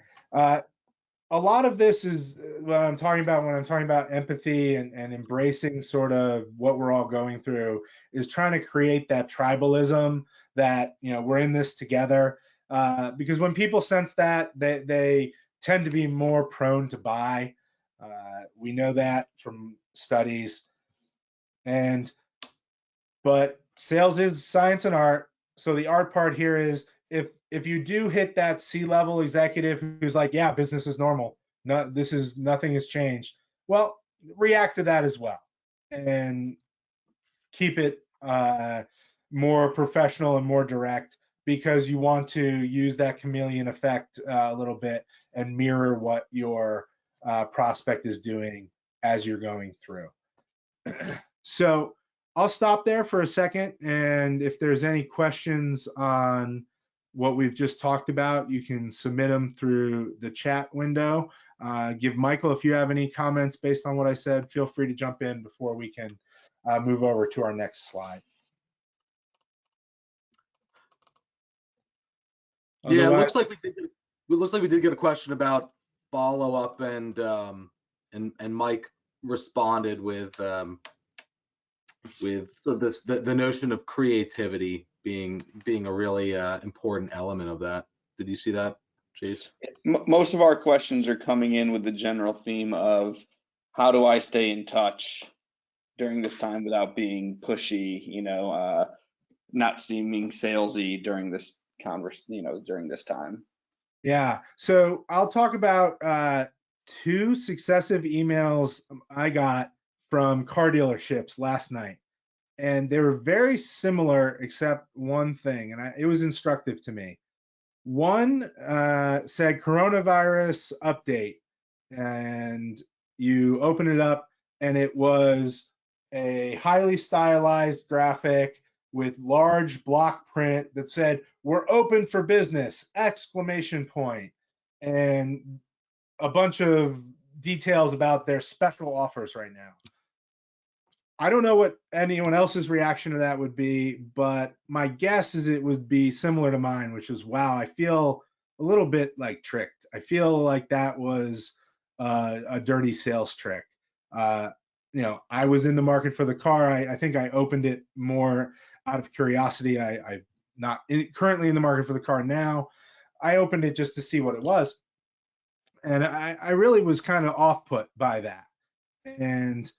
A lot of this is what I'm talking about when I'm talking about empathy and embracing sort of what we're all going through, is trying to create that tribalism that, we're in this together. Because when people sense that, they tend to be more prone to buy. We know that from studies. But sales is science and art. So the art part here is, if you do hit that C-level executive who's like, yeah, business is normal, nothing has changed, well, react to that as well and keep it more professional and more direct, because you want to use that chameleon effect a little bit and mirror what your prospect is doing as you're going through. So I'll stop there for a second, and if there's any questions on what we've just talked about, you can submit them through the chat window. Give Michael, if you have any comments based on what I said, feel free to jump in before we can move over to our next slide. Yeah, it Otherwise, looks like we did get a question about follow up, and Mike responded with sort of the notion of creativity being a really important element of that. Did you see that, Chase? Most of our questions are coming in with the general theme of how do I stay in touch during this time without being pushy, not seeming salesy during this during this time. yeah. So I'll talk about 2 successive emails I got from car dealerships last night, and they were very similar except one thing, and it was instructive to me. One said coronavirus update, and you open it up, and it was a highly stylized graphic with large block print that said, "We're open for business!" exclamation point, and a bunch of details about their special offers right now. I don't know what anyone else's reaction to that would be, but my guess is it would be similar to mine, which is, wow, I feel a little bit like tricked. I feel like that was a dirty sales trick. I was in the market for the car. I think I opened it more out of curiosity. I'm not currently in the market for the car now. I opened it just to see what it was. And I really was kind of off-put by that. And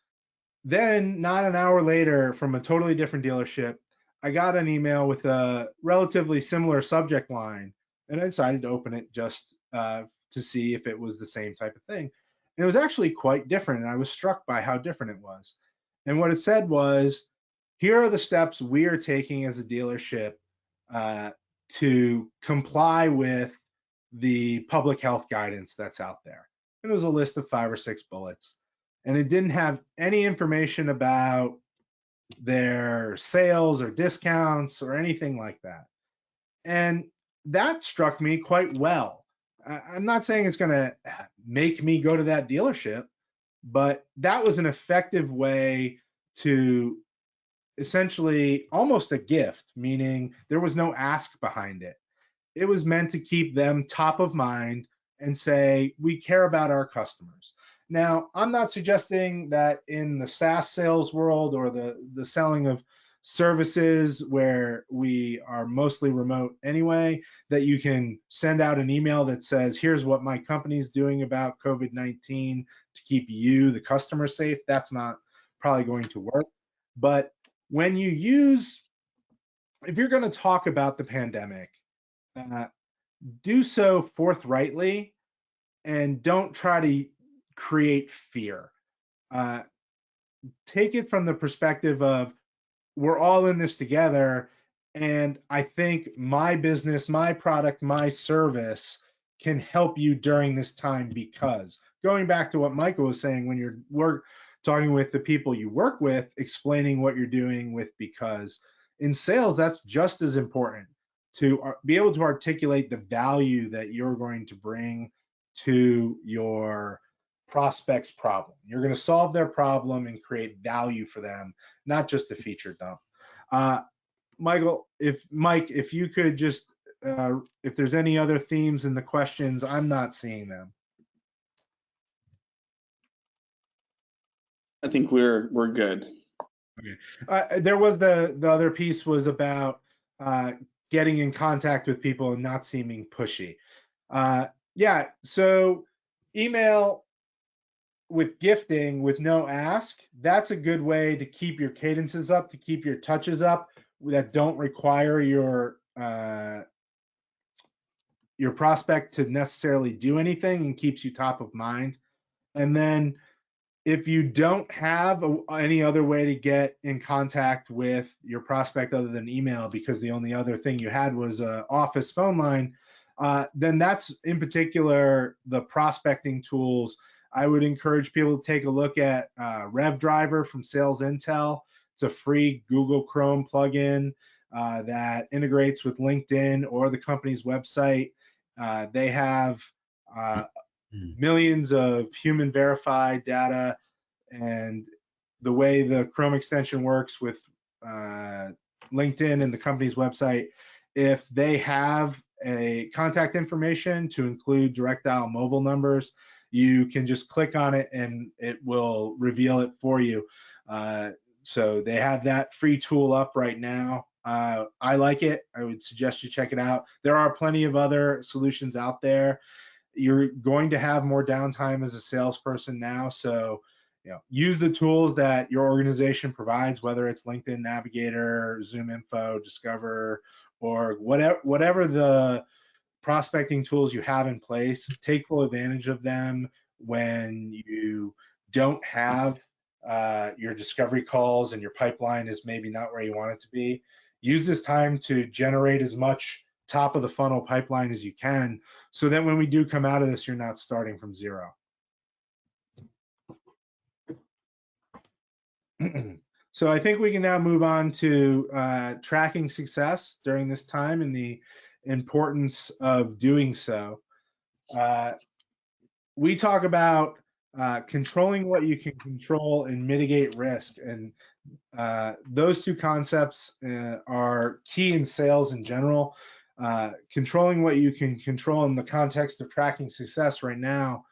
then not an hour later, from a totally different dealership, I got an email with a relatively similar subject line, and I decided to open it just to see if it was the same type of thing. And it was actually quite different, and I was struck by how different it was. And what it said was, here are the steps we are taking as a dealership to comply with the public health guidance that's out there. And it was a list of 5 or 6 bullets. And it didn't have any information about their sales or discounts or anything like that. And that struck me quite well. I'm not saying it's going to make me go to that dealership, but that was an effective way to essentially almost a gift, meaning there was no ask behind it. It was meant to keep them top of mind and say, we care about our customers. Now, I'm not suggesting that in the SaaS sales world or the selling of services where we are mostly remote anyway, that you can send out an email that says, here's what my company's doing about COVID-19 to keep you, the customer, safe. That's not probably going to work. But when you if you're going to talk about the pandemic, do so forthrightly and don't try to create fear. Take it from the perspective of, we're all in this together, and I think my business, my product, my service can help you during this time, because going back to what Michael was saying, when you're talking with the people you work with, explaining what you're doing with, because in sales, that's just as important, to be able to articulate the value that you're going to bring to your prospect's problem. You're going to solve their problem and create value for them, not just a feature dump. Michael, if you could just, if there's any other themes in the questions, I'm not seeing them. I think we're good. Okay. There was the other piece was about getting in contact with people and not seeming pushy. Yeah, so email with gifting with no ask, that's a good way to keep your cadences up, to keep your touches up that don't require your prospect to necessarily do anything, and keeps you top of mind. And then If you don't have any other way to get in contact with your prospect other than email, because the only other thing you had was an office phone line, then that's in particular the prospecting tools. I would encourage people to take a look at RevDriver from Sales Intel. It's a free Google Chrome plugin that integrates with LinkedIn or the company's website. They have millions of human verified data, and the way the Chrome extension works with LinkedIn and the company's website, if they have a contact information to include direct dial mobile numbers, you can just click on it and it will reveal it for you. So they have that free tool up right now. I like it. I would suggest you check it out. There are plenty of other solutions out there. You're going to have more downtime as a salesperson now, so use the tools that your organization provides, whether it's LinkedIn Navigator, Zoom Info, Discover, or whatever the prospecting tools you have in place. Take full advantage of them when you don't have your discovery calls and your pipeline is maybe not where you want it to be. Use this time to generate as much top of the funnel pipeline as you can, so that when we do come out of this, you're not starting from zero. So I think we can now move on to tracking success during this time and the importance of doing so. We talk about controlling what you can control and mitigate risk, and those two concepts are key in sales in general. Controlling what you can control in the context of tracking success right now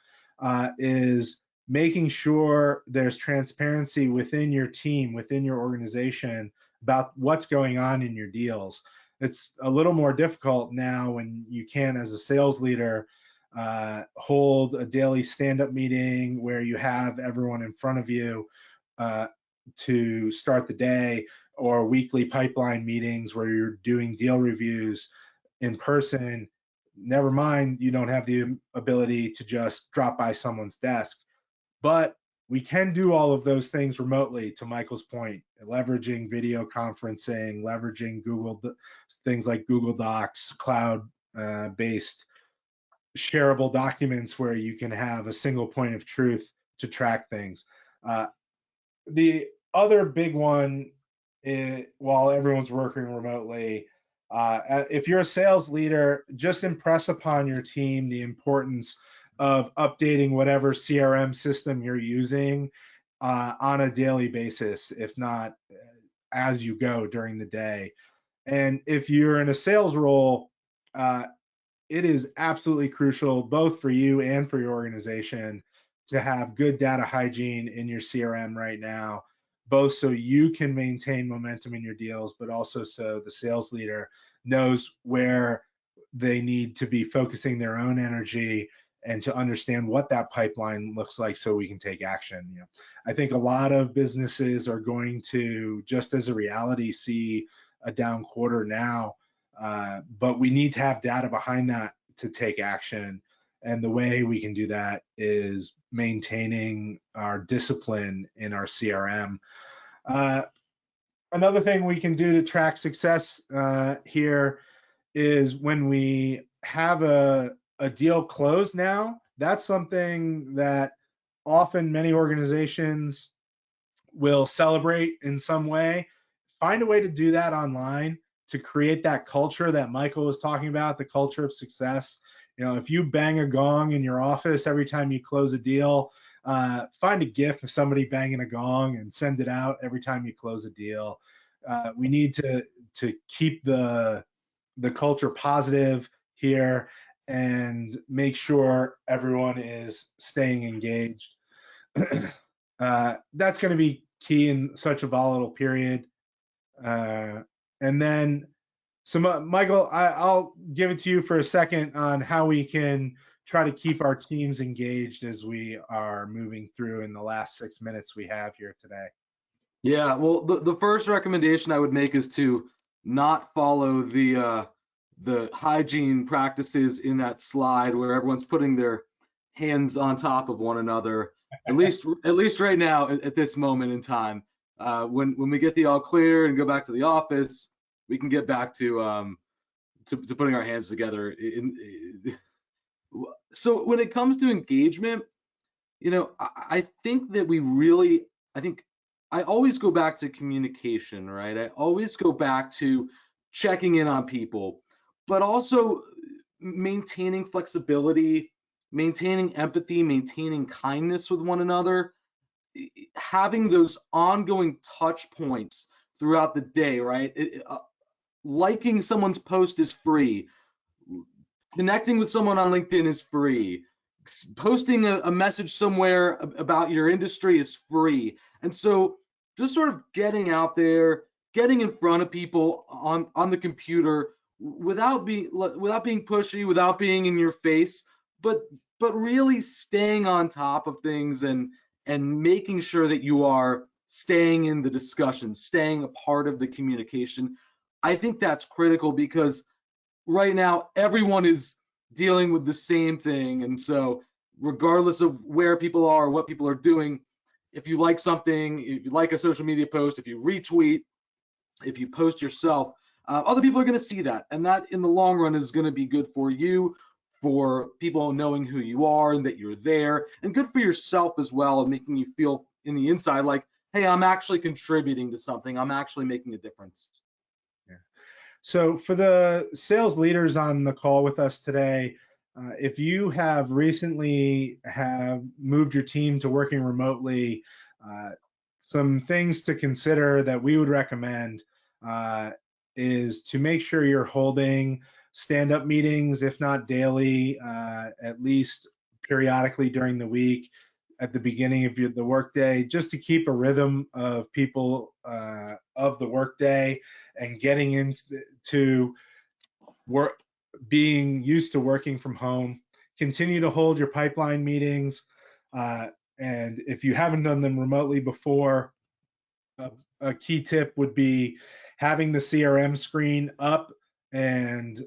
is making sure there's transparency within your team, within your organization, about what's going on in your deals. It's a little more difficult now when you can, as a sales leader, hold a daily stand-up meeting where you have everyone in front of you to start the day, or weekly pipeline meetings where you're doing deal reviews in person. Never mind, you don't have the ability to just drop by someone's desk. But we can do all of those things remotely, to Michael's point, leveraging video conferencing, leveraging things like Google Docs, cloud-based shareable documents where you can have a single point of truth to track things. The other big one is, while everyone's working remotely, if you're a sales leader, just impress upon your team the importance of updating whatever CRM system you're using on a daily basis, if not as you go during the day. And if you're in a sales role, it is absolutely crucial, both for you and for your organization, to have good data hygiene in your CRM right now, both so you can maintain momentum in your deals, but also so the sales leader knows where they need to be focusing their own energy and to understand what that pipeline looks like so we can take action. I think a lot of businesses are going to, just as a reality, see a down quarter now, but we need to have data behind that to take action. And the way we can do that is maintaining our discipline in our CRM. Another thing we can do to track success here is when we have a deal closed now. That's something that often many organizations will celebrate in some way. Find a way to do that online to create that culture that Michael was talking about, the culture of success. If you bang a gong in your office every time you close a deal, find a GIF of somebody banging a gong and send it out every time you close a deal. We need to keep the culture positive here and make sure everyone is staying engaged. That's going to be key in such a volatile period. And then, so Michael, I'll give it to you for a second on how we can try to keep our teams engaged as we are moving through in the last 6 minutes we have here today. Yeah, well, the first recommendation I would make is to not follow the hygiene practices in that slide where everyone's putting their hands on top of one another. at least right now at this moment in time. When we get the all clear and go back to the office, we can get back to putting our hands together. So when it comes to engagement, I think that I always go back to communication, right? I always go back to checking in on people, but also maintaining flexibility, maintaining empathy, maintaining kindness with one another, having those ongoing touch points throughout the day, right? Liking someone's post is free. Connecting with someone on LinkedIn is free. Posting a message somewhere about your industry is free. And so just sort of getting out there, getting in front of people on the computer without being pushy, without being in your face, but really staying on top of things and making sure that you are staying in the discussion, staying a part of the communication. I think that's critical because right now everyone is dealing with the same thing. And so regardless of where people are, what people are doing, if you like something, if you like a social media post, if you retweet, if you post yourself, other people are going to see that. And that in the long run is going to be good for you, for people knowing who you are and that you're there, and good for yourself as well, and making you feel in the inside like, hey, I'm actually contributing to something. I'm actually making a difference. So for the sales leaders on the call with us today, if you have recently moved your team to working remotely, some things to consider that we would recommend is to make sure you're holding stand-up meetings, if not daily, at least periodically during the week at the beginning of the workday, just to keep a rhythm of people of the workday and getting into work, being used to working from home. Continue to hold your pipeline meetings, and if you haven't done them remotely before, a key tip would be having the CRM screen up and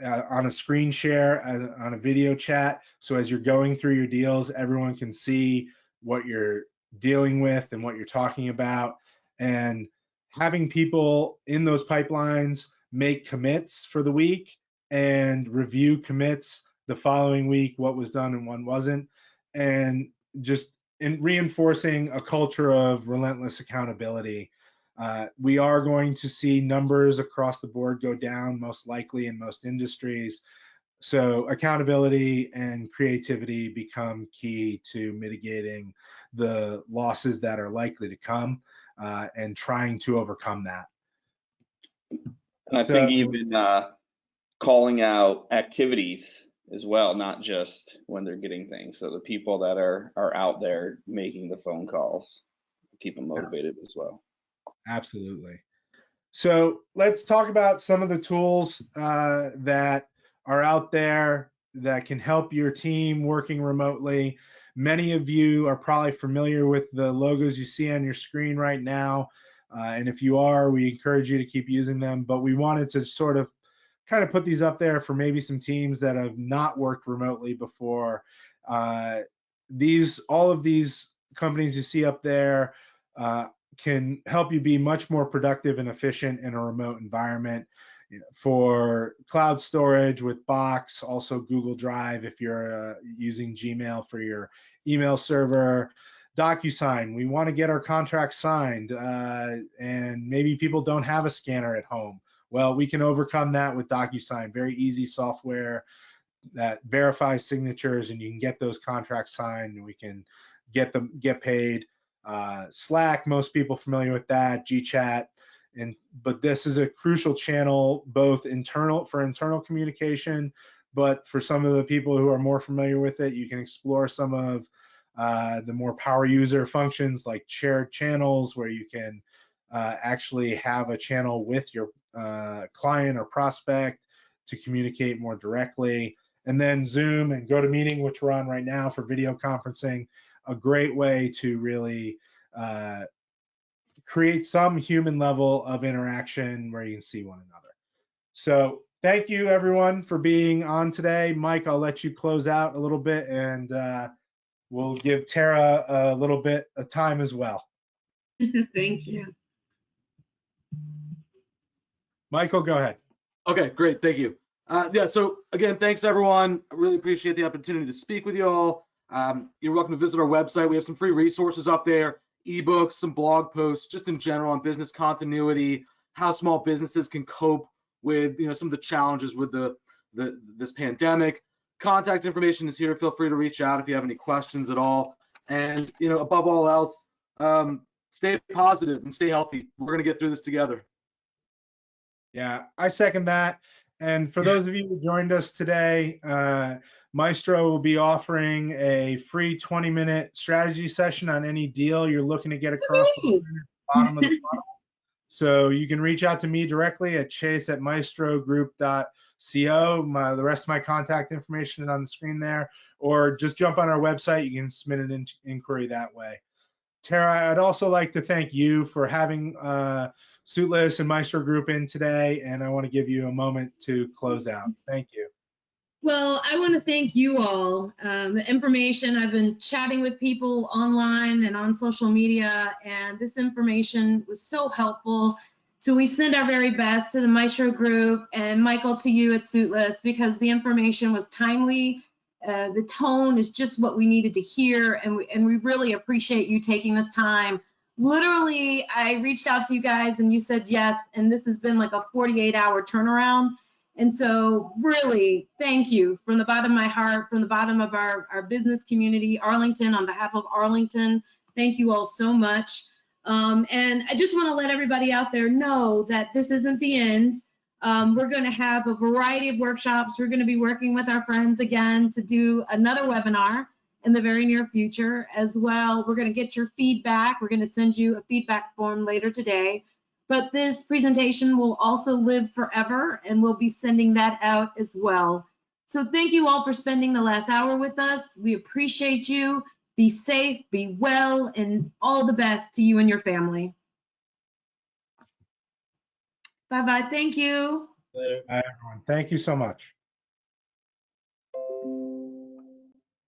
on a screen share, on a video chat. So as you're going through your deals, everyone can see what you're dealing with and what you're talking about. And having people in those pipelines make commits for the week and review commits the following week, what was done and what wasn't. And just reinforcing a culture of relentless accountability. We are going to see numbers across the board go down, most likely in most industries. So accountability and creativity become key to mitigating the losses that are likely to come and trying to overcome that. And I think even calling out activities as well, not just when they're getting things. So the people that are out there making the phone calls, keep them motivated as well. Absolutely. So let's talk about some of the tools that are out there that can help your team working remotely. Many of you are probably familiar with the logos you see on your screen right now. And if you are, we encourage you to keep using them. But we wanted to sort of kind of put these up there for maybe some teams that have not worked remotely before. All of these companies you see up there can help you be much more productive and efficient in a remote environment. For cloud storage with Box, also Google Drive if you're using Gmail for your email server. DocuSign, we want to get our contract signed, and maybe people don't have a scanner at home. Well, we can overcome that with DocuSign. Very easy software that verifies signatures, and you can get those contracts signed, and we can get paid. Slack, most people familiar with that. GChat, but this is a crucial channel both for internal communication, but for some of the people who are more familiar with it, you can explore some of the more power user functions like shared channels, where you can actually have a channel with your client or prospect to communicate more directly. And then Zoom and GoToMeeting, which we're on right now for video conferencing, a great way to really create some human level of interaction where you can see one another. So thank you everyone for being on today. Mike, I'll let you close out a little bit and we'll give Tara a little bit of time as well. Thank you. Michael, go ahead. Okay, great. Thank you. Yeah, so again, thanks everyone. I really appreciate the opportunity to speak with you all. You're welcome to visit our website. We have some free resources up there, ebooks, some blog posts, just in general on business continuity, how small businesses can cope with some of the challenges with this pandemic. Contact information is here. Feel free to reach out if you have any questions at all. And above all else, stay positive and stay healthy. We're gonna get through this together. Yeah, I second that. And for those of you who joined us today, Maestro will be offering a free 20-minute strategy session on any deal you're looking to get across the bottom of the funnel. So you can reach out to me directly at chase@maestrogroup.co. The rest of my contact information is on the screen there, or just jump on our website. You can submit an inquiry that way. Tara, I'd also like to thank you for having Suitless and Maestro Group in today, and I want to give you a moment to close out. Thank you. Well, I want to thank you all. The information, I've been chatting with people online and on social media, and this information was so helpful. So we send our very best to the Maestro Group, and Michael, to you at Suitless, because the information was timely. The tone is just what we needed to hear, and we really appreciate you taking this time. Literally, I reached out to you guys and you said yes, and this has been like a 48-hour turnaround. And so really, thank you from the bottom of my heart, from the bottom of our business community, Arlington, on behalf of Arlington. Thank you all so much. And I just want to let everybody out there know that this isn't the end. We're going to have a variety of workshops. We're going to be working with our friends again to do another webinar in the very near future as well. We're going to get your feedback. We're going to send you a feedback form later today. But this presentation will also live forever, and we'll be sending that out as well. So thank you all for spending the last hour with us. We appreciate you. Be safe, be well, and all the best to you and your family. Bye-bye. Thank you. Later. Everyone. Thank you so much.